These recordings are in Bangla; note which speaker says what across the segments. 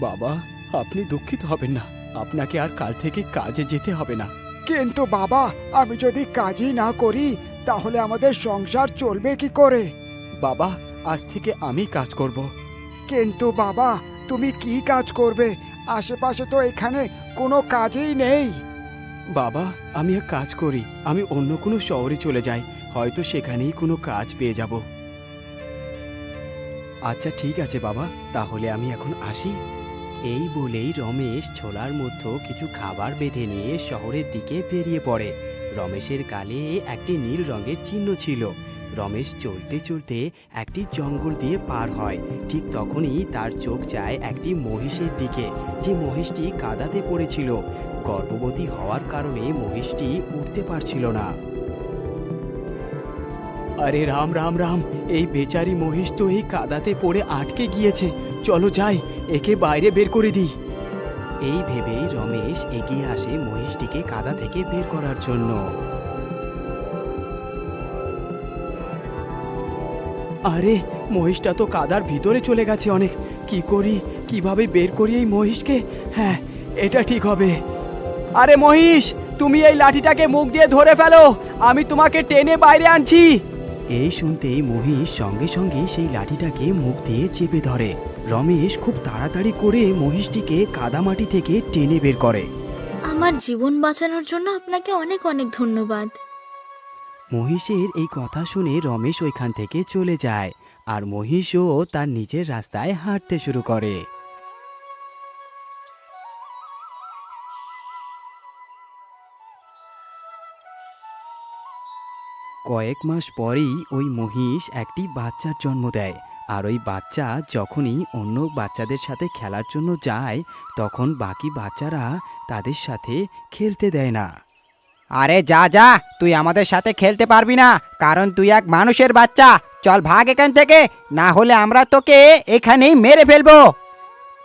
Speaker 1: বাবা, আপনি দুঃখিত হবেন না, আপনাকে আর কাল থেকে কাজে যেতে হবে না।
Speaker 2: কিন্তু বাবা, আমি যদি কাজই না করি তাহলে আমাদের সংসার চলবে কি করে?
Speaker 1: বাবা, আজ থেকে আমি কাজ করব।
Speaker 2: কিন্তু বাবা, তুমি কি কাজ করবে? আশেপাশে তো এখানে কোনো কাজই নেই।
Speaker 1: বাবা, আমি এক কাজ করি, আমি অন্য কোনো শহরে চলে যাই, হয়তো সেখানেই কোনো কাজ পেয়ে যাব। আচ্ছা ঠিক আছে বাবা, তাহলে আমি এখন আসি। এই বলেই রমেশ ছোলার মধ্যে কিছু খাবার বেঁধে নিয়ে শহরের দিকে বেরিয়ে পড়ে। রমেশের গালে একটি নীল রঙের চিহ্ন ছিল। রমেশ চলতে চলতে একটি জঙ্গল দিয়ে পার হয়। ঠিক তখনই তার চোখ যায় একটি মহিষের দিকে, যে মহিষটি কাদাতে পড়েছিল। গর্ভবতী হওয়ার কারণে মহিষটি উঠতে পারছিল না। আরে রাম রাম রাম, এই বেচারি মহিষ তো এই কাদাতে পড়ে আটকে গিয়েছে, চলো যাই, একে বাইরে বের করে দিই। এই ভেবেই রমেশ এগিয়ে আসে মহিষটিকে কাদা থেকে বের করার জন্য। আরে মহিষটা তো কাদার ভিতরে চলে গেছে অনেক, কি করি, কিভাবে বের করি এই মহিষকে? হ্যাঁ, এটা ঠিক হবে। আরে মহিষ, তুমি এই লাঠিটাকে মুখ দিয়ে ধরে ফেলো, আমি তোমাকে টেনে বাইরে আনছি। এই শুনতেই মহিষ সঙ্গে সঙ্গে সেই লাঠিটাকে মুখ দিয়ে চেপে ধরে। রমেশ খুব তাড়াতাড়ি করে মহিষটিকে কাদামাটি থেকে টেনে বের করে।
Speaker 3: আমার জীবন বাঁচানোর জন্য আপনাকে অনেক অনেক ধন্যবাদ।
Speaker 1: মহিষের এই কথা শুনে রমেশ ওইখান থেকে চলে যায়, আর মহিষও তার নিজের রাস্তায় হাঁটতে শুরু করে। কয়েক মাস পরেই ওই মহিষ একটি বাচ্চার জন্ম দেয়। আর ওই বাচ্চা যখনই অন্য বাচ্চাদের সাথে খেলার জন্য যায়, তখন বাকি বাচ্চারা তাদের সাথে খেলতে দেয় না।
Speaker 4: আরে যা যা, তুই আমাদের সাথে খেলতে পারবি না, কারণ তুই এক মানুষের বাচ্চা। চল ভাগ এখান থেকে, না হলে আমরা তোকে এখানেই মেরে ফেলবো।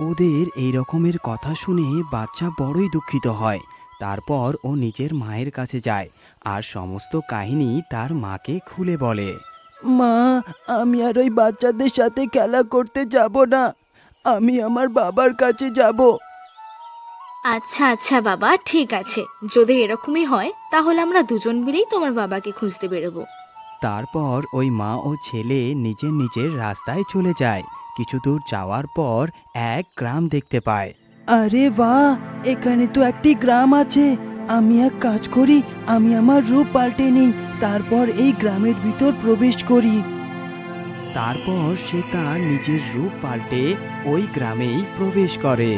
Speaker 1: ওদের এই রকমের কথা শুনে বাচ্চা বড়ই দুঃখিত হয়। তারপর ও নিজের মায়ের কাছে যায় আর সমস্ত কাহিনী তার মাকে খুলে বলে। মা, আমি আর ওই বাচ্চাদের সাথে খেলা করতে যাব না, আমি আমার বাবার কাছে যাব।
Speaker 3: আচ্ছা আচ্ছা বাবা, ঠিক আছে, যদি এরকমই হয় তাহলে আমরা দুজন মিলেই তোমার বাবাকে খুঁজতে বেরোবো।
Speaker 1: তারপর ওই মা ও ছেলে নিজের নিজের রাস্তায় চলে যায়। কিছু দূর যাওয়ার পর এক গ্রাম দেখতে পায়। আরে বাহ, এখানে তো একটি গ্রাম আছে। আমি এক কাজ করি, আমি আমার রূপ পাল্টে নিই, তারপর এই গ্রামের ভিতর প্রবেশ করি। তারপর সে তার নিজের রূপ পাল্টে ওই গ্রামেই প্রবেশ করে।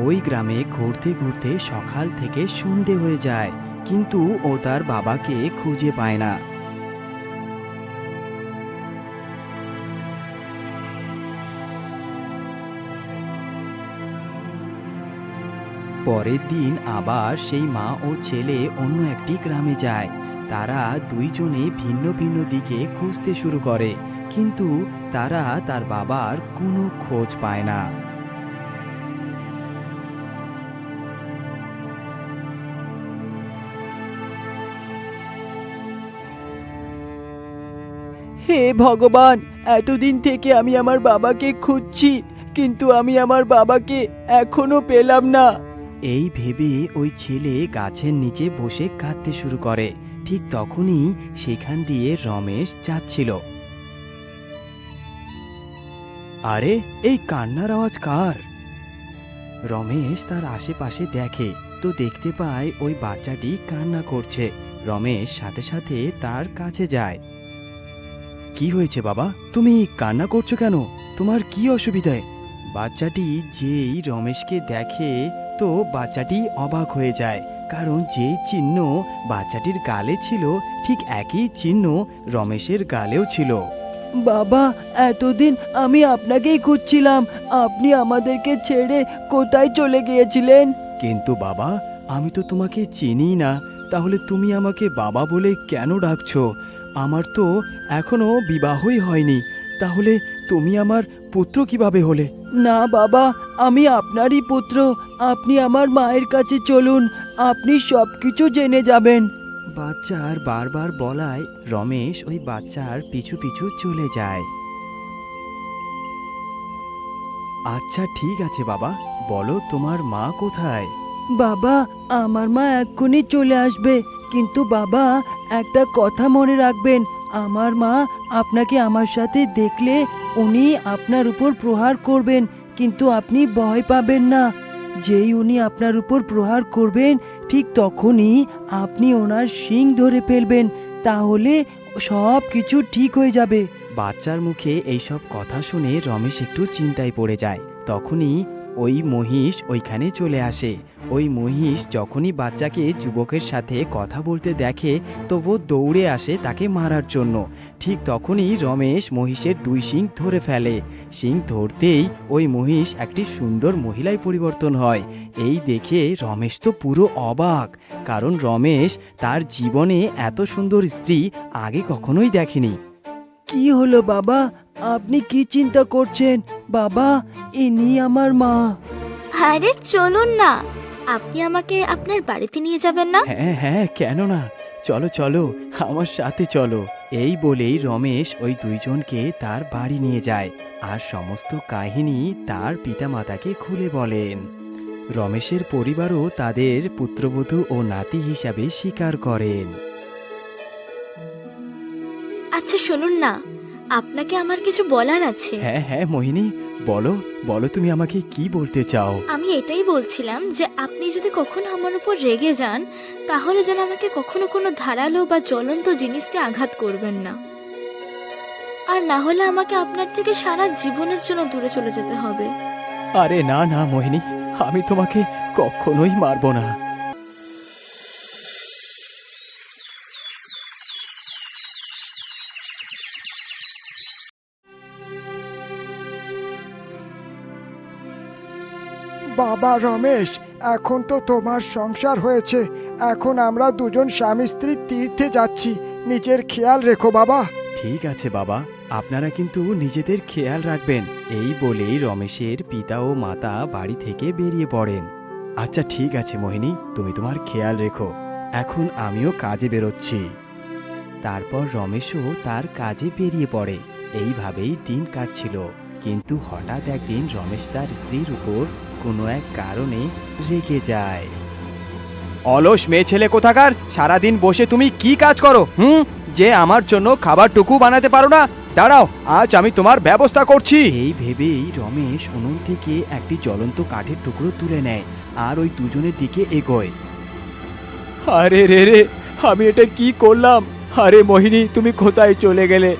Speaker 1: ওই গ্রামে ঘুরতে ঘুরতে সকাল থেকে সন্ধে হয়ে যায়, কিন্তু ও তার বাবাকে খুঁজে পায় না। পরের দিন আবার সেই মা ও ছেলে অন্য একটি গ্রামে যায়। তারা দুইজনে ভিন্ন ভিন্ন দিকে খুঁজতে শুরু করে, কিন্তু তারা তার বাবার কোনো খোঁজ পায় না। হে ভগবান, এতদিন থেকে আমি আমার বাবাকে খুঁজছি, কিন্তু আমি আমার বাবাকে এখনো পেলাম না। এই ভেবে ওই ছেলে গাছের নিচে বসে কাঁদতে শুরু করে। ঠিক তখনই সেখান দিয়ে রমেশ যাচ্ছিল। আরে, এই কান্নার আওয়াজ কার? রমেশ তার আশেপাশে দেখে তো দেখতে পায় ওই বাচ্চাটি কান্না করছে। রমেশ সাথে সাথে তার কাছে যায়। কি হয়েছে বাবা, তুমি কান্না করছো কেন? তোমার কি অসুবিধা? বাচ্চাটি যেই রমেশকে দেখে তো বাচ্চাটি অবাক হয়ে যায়, কারণ যেই চিহ্ন বাচ্চাটির গালে ছিল ঠিক একই চিহ্ন রমেশের গালেও ছিল। বাবা, এতদিন আমি আপনাকেই খুঁজছিলাম, আপনি আমাদেরকে ছেড়ে কোথায় চলে গিয়েছিলেন? কিন্তু বাবা, আমি তো তোমাকে চিনি না, তাহলে তুমি আমাকে বাবা বলে কেন ডাকছো? আমার তো এখনো বিবাহই হয়নি, তাহলে তুমি আমার পুত্র কিভাবে হলে?
Speaker 5: না বাবা, আমি আপনারই পুত্র। আপনি আমার মায়ের কাছে চলুন, আপনি সবকিছু জেনে যাবেন।
Speaker 1: বাচ্চার বারবার বলায় রমেশ ওই বাচ্চার পিছু পিছু চলে যায়। আচ্ছা ঠিক আছে বাবা, বলো তোমার মা কোথায়?
Speaker 5: বাবা, আমার মা এক্ষুনি চলে আসবে, কিন্তু বাবা একটা কথা মনে রাখবেন, আমার মা আপনাকে আমার সাথে দেখলে উনি আপনার উপর প্রহার করবেন, কিন্তু আপনি ভয় পাবেন না। যেই উনি আপনার উপর প্রহার করবেন ঠিক তখনই আপনি ওনার শিং ধরে ফেলবেন, তাহলে সব কিছু ঠিক হয়ে যাবে।
Speaker 1: বাচ্চার মুখে এইসব কথা শুনে রমেশ একটু চিন্তায় পড়ে যায়। তখনই ওই মহিষ ওইখানে চলে আসে। ওই মহিষ যখনই বাচ্চাকে যুবকের সাথে কথা বলতে দেখে তো ও দৌড়ে আসে তাকে মারার জন্য। ঠিক তখনই রমেশ মহিষের দুই শিং ধরে ফেলে। শিং ধরতেই ওই মহিষ একটি সুন্দর মহিলায় পরিবর্তন হয়। এই দেখে রমেশ তো পুরো অবাক, কারণ রমেশ তার জীবনে এত সুন্দর স্ত্রী আগে কখনোই দেখেনি।
Speaker 5: কি হলো বাবা, আপনি কি চিন্তা করছেন? বাবা, ইনি আমার মা।
Speaker 3: আরে চলুন না, আপনি আমাকে আপনার বাড়িতে নিয়ে যাবেন না?
Speaker 1: হ্যাঁ হ্যাঁ, কেন না, চলো চলো, আমার সাথে চলো। এই বলেই রমেশ ওই দুইজনকে তার বাড়ি নিয়ে যায় আর সমস্ত কাহিনী তার পিতামাতাকে খুলে বলেন। রমেশের পরিবারও তাদের পুত্রবধূ ও নাতি হিসাবে স্বীকার করেন।
Speaker 3: আচ্ছা শুনুন না, আপনাকে আমার কিছু বলার আছে।
Speaker 1: হ্যাঁ হ্যাঁ মোহিনী, বলো বলো, তুমি আমাকে কি বলতে চাও?
Speaker 3: আমি এটাই বলছিলাম যে আপনি যদি কখনো আমার উপর রেগে যান, তাহলে যেন আমাকে কখনো কোনো ধারালো বা জ্বলন্ত জিনিস দিয়ে আঘাত করবেন না, আর না হলে আমাকে আপনার থেকে সারা জীবনের জন্য দূরে চলে যেতে হবে।
Speaker 1: আরে না না মোহিনী, আমি তোমাকে কখনোই মারবো না।
Speaker 2: বাবা রমেশ, এখন তো তোমার সংসার হয়েছে, এখন আমরা দুজন স্বামী স্ত্রী তীর্থে যাচ্ছি, নিজের খেয়াল রেখো বাবা।
Speaker 1: ঠিক আছে বাবা, আপনারা কিন্তু নিজেদের খেয়াল রাখবেন। এই বলেই রমেশের পিতা ও মাতা বাড়ি থেকে বেরিয়ে পড়েন। আচ্ছা ঠিক আছে মোহিনী, তুমি তোমার খেয়াল রেখো, এখন আমিও কাজে বেরোচ্ছি। তারপর রমেশও তার কাজে বেরিয়ে পড়ে। এইভাবেই দিন কাটছিল, কিন্তু হঠাৎ একদিন রমেশ তার স্ত্রীর উপর কোনো এক কারণে রেগে যায়। অলস মেয়ে ছেলে কোথাকার, সারাদিন বসে তুমি কি কাজ করো যে আমার জন্য খাবারটুকু বানাতে পারো না? দাঁড়াও, আজ আমি তোমার ব্যবস্থা করছি। এই ভেবেই রমেশ উনুন থেকে একটি জ্বলন্ত কাঠের টুকরো তুলে নেয় আর ওই দুজনের দিকে এগোয়। আরে রে রে, আমি এটা কি করলাম? আরে মোহিনী, তুমি কোথায় চলে গেলে?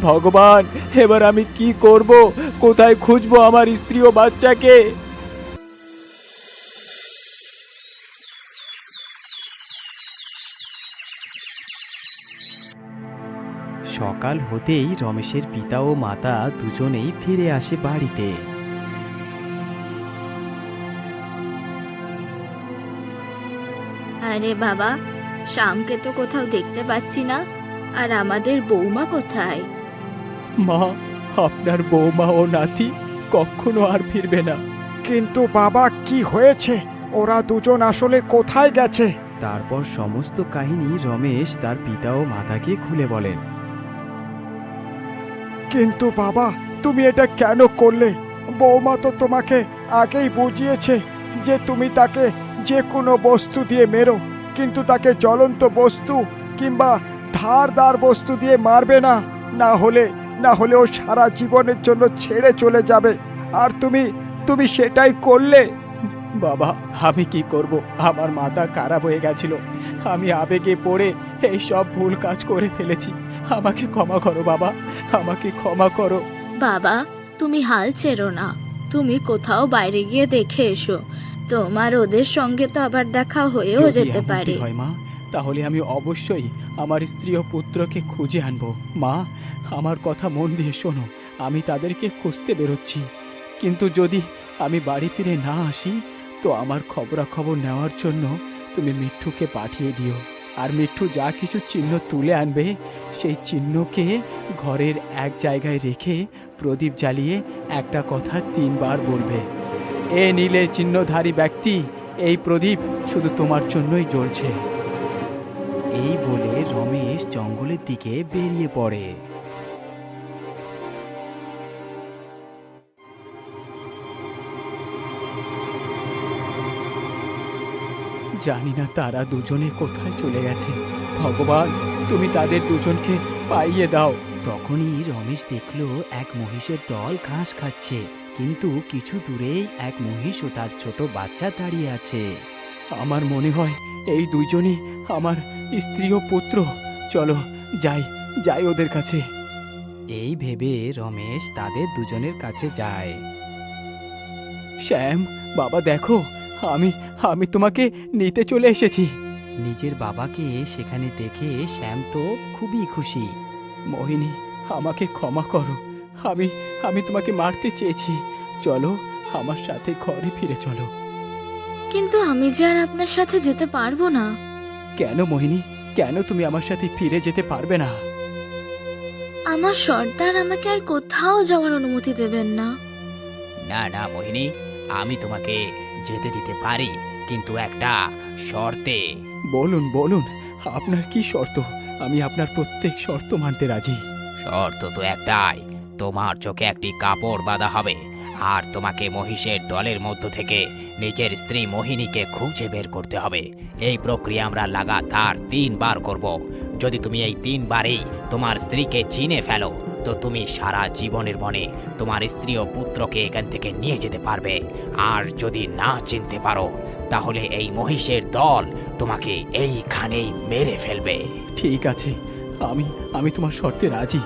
Speaker 1: ভগবান, এবার আমি কি করব? কোথায় খুঁজবো আমার স্ত্রী ও বাচ্চাকে? সকাল হতেই রমেশের পিতা ও মাতা দুজনেই ফিরে আসে বাড়িতে।
Speaker 3: আরে বাবা, শ্যামকে তো কোথাও দেখতে পাচ্ছি না, আর আমাদের বৌমা কোথায়?
Speaker 1: মা, আপনার বৌমা ও নাতি কখনো আর ফিরবে না।
Speaker 2: কিন্তু বাবা, কি হয়েছে? ওরা দুজন আসলে কোথায় গেছে?
Speaker 1: তারপর সমস্ত কাহিনী রমেশ তার পিতা ও মাতাকে খুলে বলেন।
Speaker 2: কিন্তু বাবা, তুমি এটা কেন করলে? বৌমা তো তোমাকে আগেই বুঝিয়েছে যে তুমি তাকে যে কোনো বস্তু দিয়ে মেরো, কিন্তু তাকে জ্বলন্ত বস্তু কিংবা ধারদার বস্তু দিয়ে মারবে না, না হলে ও সারা জীবনের জন্য ছেড়ে চলে যাবে। আর তুমি সেটাই করলে।
Speaker 1: বাবা, আমি কি করব? আমার মাথা খারাপ হয়ে গেছিল, আমি আবেগে পড়ে এই সব ভুল কাজ করে ফেলেছি। আমাকে ক্ষমা করো বাবা, আমাকে ক্ষমা করো।
Speaker 3: বাবা, তুমি হাল ছেড়ো না, তুমি কোথাও বাইরে গিয়ে দেখে এসো, তোমার ওদের সঙ্গে তো আবার দেখা হয়েও
Speaker 1: যদি
Speaker 3: যেতে
Speaker 1: এমনটি
Speaker 3: পারে।
Speaker 1: হয় মা, তাহলে আমি অবশ্যই আমার স্ত্রী ও পুত্রকে খুঁজে আনবো। মা, আমার কথা মন দিয়ে শোনো, আমি তাদেরকে খুঁজতে বেরোচ্ছি, কিন্তু যদি আমি বাড়ি ফিরে না আসি তো আমার খবরাখবর নেওয়ার জন্য তুমি মিঠুকে পাঠিয়ে দিও। আর মিঠু যা কিছু চিহ্ন তুলে আনবে সেই চিহ্নকে ঘরের এক জায়গায় রেখে প্রদীপ জ্বালিয়ে একটা কথা 3 বার বলবে। এ নীলের চিহ্নধারী ব্যক্তি, এই প্রদীপ শুধু তোমার জন্যই জ্বলছে। এই বলে রমেশ জঙ্গলের দিকে বেরিয়ে পড়ে। জানি না তারা দুজনে কোথায় চলে গেছে। ভগবান, তুমি তাদের দুজনকে পাইয়ে দাও। তখনই রমেশ দেখলো এক মহিষের দল ঘাস খাচ্ছে, কিন্তু কিছু দূরেই এক মহিষ ও তার ছোট বাচ্চা দাঁড়িয়ে আছে। আমার মনে হয় এই দুইজনই আমার স্ত্রী ও পুত্র। চলো যাই যাই ওদের কাছে। এই ভেবে রমেশ তাদের দুজনের কাছে যায়। শ্যাম, বাবা দেখো, আমি আমি তোমাকে নিতে চলে এসেছি। নিজের বাবাকে সেখানে দেখে শ্যাম তো খুবই খুশি। মোহিনী, আমাকে ক্ষমা করো, আমি আমি তোমাকে মারতে চেয়েছি। চলো আমার সাথে ঘরে ফিরে চলো।
Speaker 3: কিন্তু আমি যে আর আপনার সাথে যেতে পারবো না।
Speaker 1: কেন মোহিনী, কেন তুমি আমার সাথে ফিরে যেতে পারবে না?
Speaker 3: আমার সর্দার আমাকে আর কোথাও যাওয়ার অনুমতি দেবেন না।
Speaker 4: না না মোহিনী, আমি তোমাকে যেতে দিতে পারি, কিন্তু একটা শর্তে।
Speaker 1: বলুন বলুন, আপনার কি শর্ত? আমি আপনার প্রত্যেক শর্ত মানতে রাজি।
Speaker 4: শর্ত তো একটাই, তোমার চোখে একটি কাপড় বাঁধা হবে, আর তোমাকে মহিষের দলের মধ্য থেকে নিজের স্ত্রী মোহিনীকে খুঁজে বের করতে হবে। এই প্রক্রিয়া আমরা লাগাতার 3 বার করব। যদি তুমি এই 3 বারেই তোমার স্ত্রীকে চিনে ফেলো, তো তুমি সারা জীবনের মনে তোমার স্ত্রী ও পুত্রকে এখান থেকে নিয়ে যেতে পারবে। আর যদি না চিনতে পারো, তাহলে এই মহিষের দল তোমাকে এইখানেই মেরে ফেলবে।
Speaker 1: ঠিক আছে, আমি আমি তোমার শর্তে রাজি।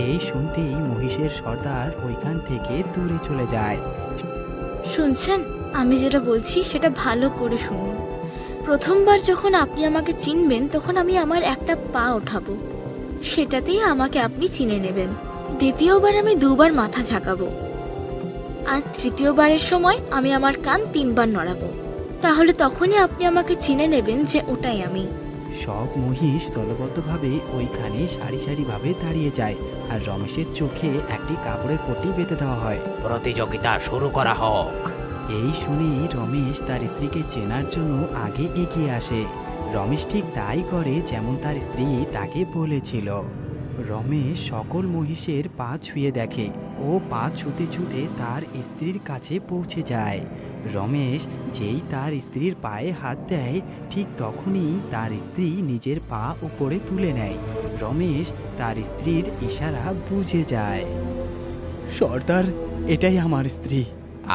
Speaker 1: এই শুনতেই মহিষের সর্দার ওইখান থেকে দূরে চলে যায়।
Speaker 3: শুনছেন, আমি যেটা বলছি সেটা ভালো করে শুনুন। প্রথমবার যখন আপনি আমাকে চিনবেন, তখন আমি আমার একটা পা ওঠাবো, সেটাতেই আমাকে আপনি চিনে নেবেন। দ্বিতীয়বার আমি 2 বার মাথা ঝাঁকাবো, আর তৃতীয়বারের সময় আমি আমার কান 3 বার নড়াবো। তাহলে তখনই আপনি আমাকে চিনে নেবেন যে ওটাই আমি।
Speaker 1: সব মহিষ দলবদ্ধভাবে ওইখানে সারি সারিভাবে দাঁড়িয়ে যায়, আর রমেশের চোখে একটি কাপড়ের পট্টি বেঁধে দেওয়া হয়।
Speaker 4: প্রতিযোগিতা শুরু করা হোক।
Speaker 1: এই শুনেই রমেশ তার স্ত্রীকে চেনার জন্য আগে এগিয়ে আসে। রমেশ ঠিক তাই করে যেমন তার স্ত্রী তাকে বলেছিল। রমেশ সকল মহিষের পা ছুঁয়ে দেখে ও পা ছুঁতে ছুঁতে তার স্ত্রীর কাছে পৌঁছে যায়। রমেশ যেই তার স্ত্রীর পায়ে হাত দেয়, ঠিক তখনই তার স্ত্রী নিজের পা উপরে তুলে নেয়। রমেশ তার স্ত্রীর ইশারা বুঝে যায়। সর্দার, এটাই আমার স্ত্রী।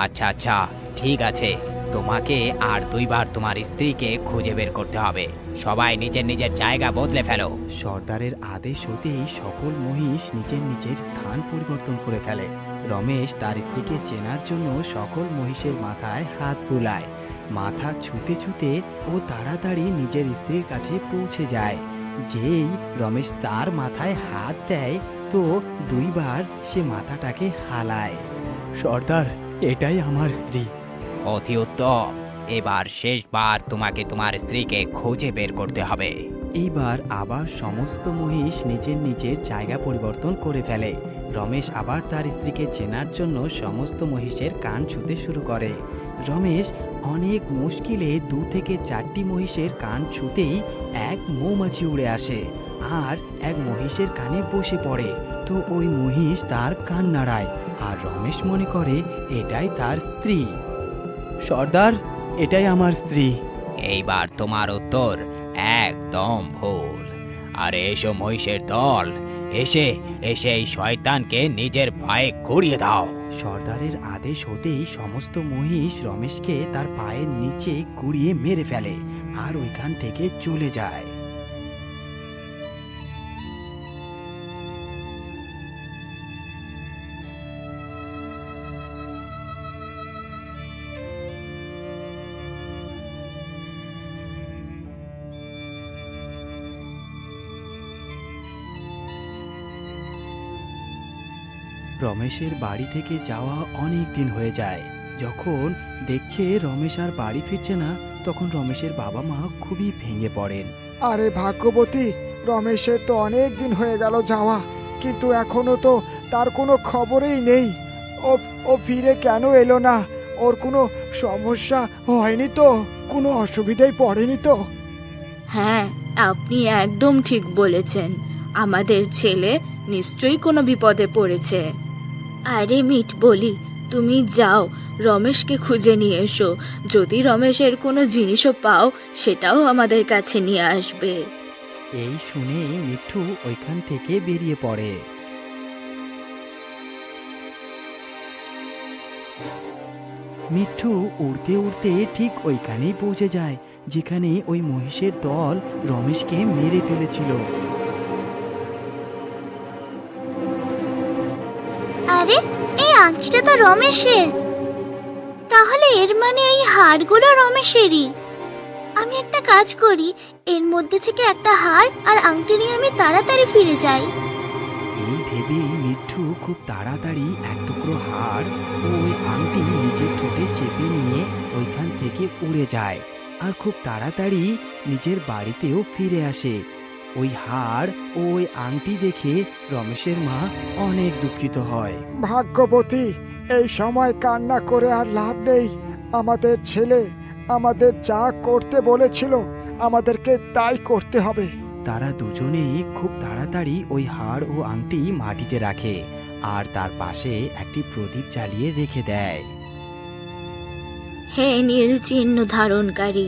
Speaker 4: আচ্ছা আচ্ছা, ঠিক আছে, তোমাকে আর 2 বার তোমার স্ত্রীকে খুঁজে বের করতে হবে। সবাই নিজের নিজের জায়গা বদলে ফেলো।
Speaker 1: সর্দারের আদেশ হতেই সকল মহিষ নিজের নিজের স্থান পরিবর্তন করে ফেলে। রমেশ তার স্ত্রীকে চেনার জন্য সকল মহিষের মাথায় হাত বুলায়। মাথা ছুঁতে ছুঁতে ও তাড়াতাড়ি নিজের স্ত্রীর কাছে পৌঁছে যায়। যেই রমেশ তার মাথায় হাত দেয়, তো 2 বার সে মাথাটাকে হালায়। সর্দার, এটাই আমার স্ত্রী।
Speaker 4: অতি উত্তম, এবার শেষবার তোমাকে তোমার স্ত্রীকে খুঁজে বের করতে হবে।
Speaker 1: এইবার আবার সমস্ত মহিষ নিজের নিজের জায়গা পরিবর্তন করে ফেলে। রমেশ আবার তার স্ত্রীকে চেনার জন্য সমস্ত মহিষের কান ছুঁতে শুরু করে। রমেশ অনেক মুশকিলে 2 থেকে 4টি মহিষের কান ছুঁতেই এক মৌমাছি উড়ে আসে আর এক মহিষের কানে বসে পড়ে। তো ওই মহিষ তার কান নাড়ায়, আর রমেশ মনে করে এটাই তার স্ত্রী। সর্দার, এটাই আমার স্ত্রী।
Speaker 4: এইবার তোমার উত্তর একদম ভুল। আরে এসো মহিষের দল, এসে এসে এই শয়তানকে নিজের পায়ে গড়িয়ে দাও।
Speaker 1: সর্দারের আদেশ হতেই সমস্ত মহিষ রমেশকে তার পায়ের নিচে গুড়িয়ে মেরে ফেলে আর ওইখান থেকে চলে যায়। রমেশের বাড়ি থেকে যাওয়া অনেক দিন হয়ে যায়। যখন দেখছে রমেশ আর বাড়ি ফিরছে না, তখন রমেশের বাবা মা খুবই ভেঙে পড়েন।
Speaker 2: আরে ভাগ্যবতী, রমেশের তো অনেক দিন হয়ে গেল যাওয়া, কিন্তু এখনো তো তার কোনো খবরই নেই। ও ও ফিরে কেন এলো না? ওর কোনো সমস্যা হয়নি তো? কোনো অসুবিধায় পড়েনি তো?
Speaker 3: হ্যাঁ, আপনি একদম ঠিক বলেছেন। আমাদের ছেলে নিশ্চয়ই কোনো বিপদে পড়েছে। আরে মিট বলি, তুমি যাও রমেশকে খুঁজে নিয়ে এসো। যদি রমেশের কোনো জিনিসও পাও, সেটাও আমাদের কাছে নিয়ে আসবে।
Speaker 1: এই শুনে মিঠু ওইখান থেকে বেরিয়ে পড়ে। মিঠু উড়তে উড়তে ঠিক ওইখানেই পৌঁছে যায় যেখানে ওই মহিষের দল রমেশকে মেরে ফেলেছিল।
Speaker 3: আরে, এই আংটিটা তো রমেশের। তাহলে এর মানে এই হাড়গুলো রমেশেরই। আমি একটা কাজ করি, এর মধ্যে থেকে একটা হাড় আর আংটি নিয়ে আমি তাড়াতাড়ি ফিরে যাই।
Speaker 1: এই ভেবেই মিঠু খুব তাড়াতাড়ি এক টুকরো হাড় ও ওই আংটি নিজের ঠোঁটে চেপে নিয়ে ওইখান থেকে উড়ে যায় আর খুব তাড়াতাড়ি নিজের বাড়িতেও ফিরে আসে। ওই হাড় ও ওই আংটি দেখে রমেশের মা অনেক দুঃখিত হয়।
Speaker 2: ভাগ্যবতী, এই সময় কান্না করে আর লাভ নেই। আমাদের ছেলে আমাদের যা করতে বলেছিল আমাদেরকে তাই করতে হবে।
Speaker 1: তারা দুজনেই খুব তাড়াতাড়ি ওই হাড় ও আংটি মাটিতে রাখে আর তার পাশে একটি প্রদীপ জ্বালিয়ে রেখে দেয়।
Speaker 3: হে নীল চিহ্ন ধারণকারী,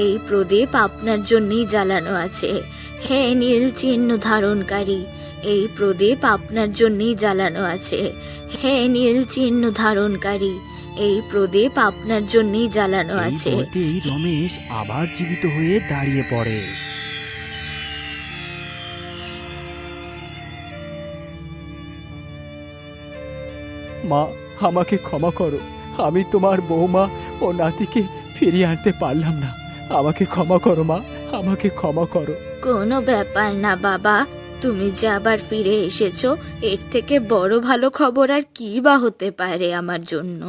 Speaker 3: এই প্রদীপ আপনার জন্যই জ্বালানো আছে। হে নীল চিহ্ন ধারণকারী, এই প্রদীপ আপনার জন্যই জ্বালানো আছে। হে নীল চিহ্ন ধারণকারী, এই প্রদীপ আপনার জন্যই জ্বালানো
Speaker 1: এই
Speaker 3: আছে।
Speaker 1: বলতেই রমেশ আবার জীবিত হয়ে দাঁড়িয়ে পড়ে।
Speaker 2: মা, আমাকে ক্ষমা করো। আমি তোমার বৌমা ও নাতিকে ফিরিয়ে আনতে পারলাম না। আমাকে ক্ষমা করো মা, আমাকে ক্ষমা করো।
Speaker 3: কোনো ব্যাপার না বাবা, তুমি যে আবার ফিরে এসেছো, এর থেকে বড় ভালো খবর আর কি বা হতে পারে আমার জন্য।